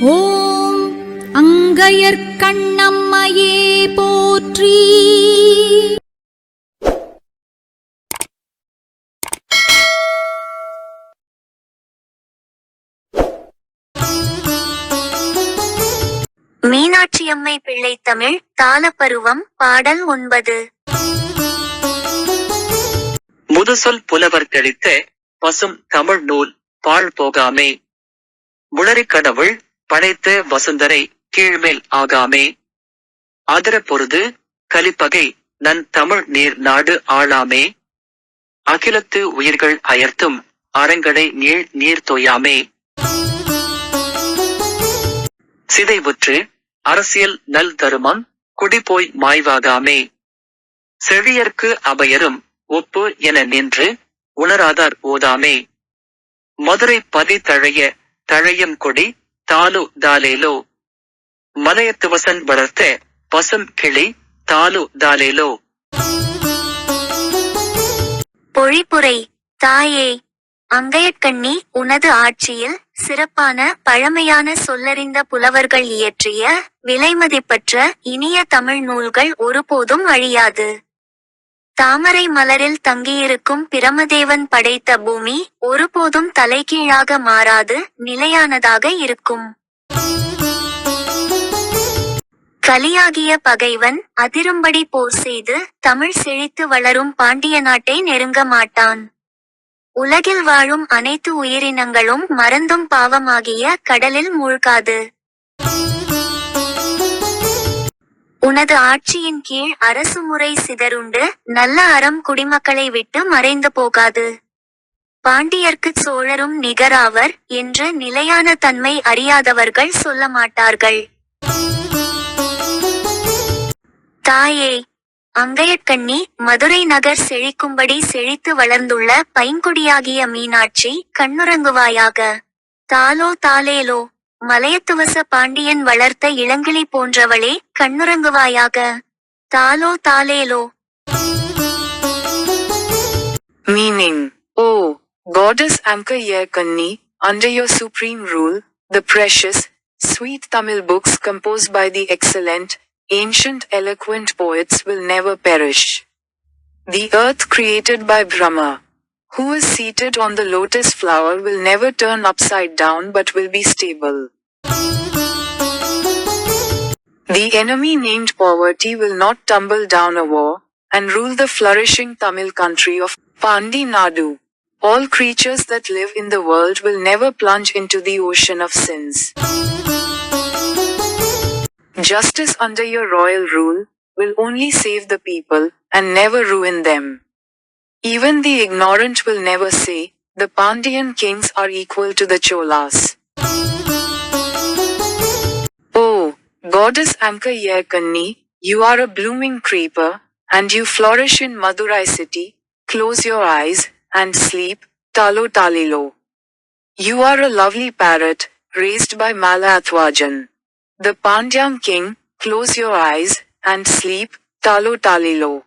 ஓம் அங்கையர்க்கண்ணம்மையே போற்றி. மீனாட்சியம்மை பிள்ளை தமிழ் தாளப்பருவம் பாடல் 9. முதுசொல் புலவர் தெளித்த பசும் தமிழ் நூல் பாழ் போகாமே. முளரி கடவுள் படைத்த வசுந்தரை கீழ்மேல் ஆகாமே. ஆதர பொருது கலிப்பகை நன் தமிழ் நீர் நாடு ஆளாமே. அகிலத்து உயிர்கள் அயர்த்தும் அரங்கடை நீர் தோயாமே. சிதைவுற்று அரசியல் நல் தருமம் குடிபோய் மாய்வாகாமே. செழியர்க்கு அபயரும் ஒப்பு என நின்று உணராதார் ஓதாமே. மதுரை பதி தழையம் கொடி தாலு தாலேலோ. மலையத்துவசன் வளர்த்த பசும் கிளி தாலு தாலேலோ. பொழிப்புரை. தாயே, அங்கையர்க்கண்ணி உனது ஆட்சியில் சிறப்பான பழமையான சொல்லறிந்த புலவர்கள் இயற்றிய விலைமதிப்பற்ற இனிய தமிழ் நூல்கள் ஒருபோதும் அழியாது. தாமரை மலரில் தங்கியிருக்கும் பிரமதேவன் படைத்த பூமி ஒருபோதும் தலைகீழாக மாறாது நிலையானதாக இருக்கும். கலியாகிய பகைவன் அதிரும்படி போர் செய்து தமிழ் செழித்து வளரும் பாண்டிய நாட்டை நெருங்க மாட்டான். உலகில் வாழும் அனைத்து உயிரினங்களும் மறந்தும் பாவமாகிய கடலில் மூழ்காது. உனது ஆட்சியின் கீழ் அரசு முறை சிதறுண்டு நல்ல அறம் குடிமக்களை விட்டு மறைந்து போகாது. பாண்டியர்க்குச் சோழரும் நிகராவர் என்று நிலையான தன்மை அறியாதவர்கள் சொல்ல மாட்டார்கள். தாயே, அங்கையர்க்கண்ணி மதுரை நகர் செழிக்கும்படி செழித்து வளர்ந்துள்ள பைங்குடியாகிய மீனாட்சி கண்ணுறங்குவாயாக. தாலோ தாலேலோ. மலையத்துவச பாண்டியன் வளர்த்த இளங்கிளி போன்றவளே கண்ணுறங்குவாயாக. தாலோ தாலேலோ. Meaning, O goddess Ankayarkanni, under your supreme rule, the precious, sweet Tamil books composed by the excellent, ancient eloquent poets will never perish. The earth created by Brahma, who is seated on the lotus flower, will never turn upside down but will be stable. The enemy named poverty will not tumble down a war, and rule the flourishing Tamil country of Pandi Nadu. All creatures that live in the world will never plunge into the ocean of sins. Justice under your royal rule will only save the people, and never ruin them. Even the ignorant will never say, the Pandyan kings are equal to the Cholas. Oh, goddess Ankayarkanni, you are a blooming creeper, and you flourish in Madurai city. Close your eyes, and sleep, Talo Talilo. You are a lovely parrot, raised by Malathwajan. The Pandyan king, close your eyes, and sleep, Talo Talilo.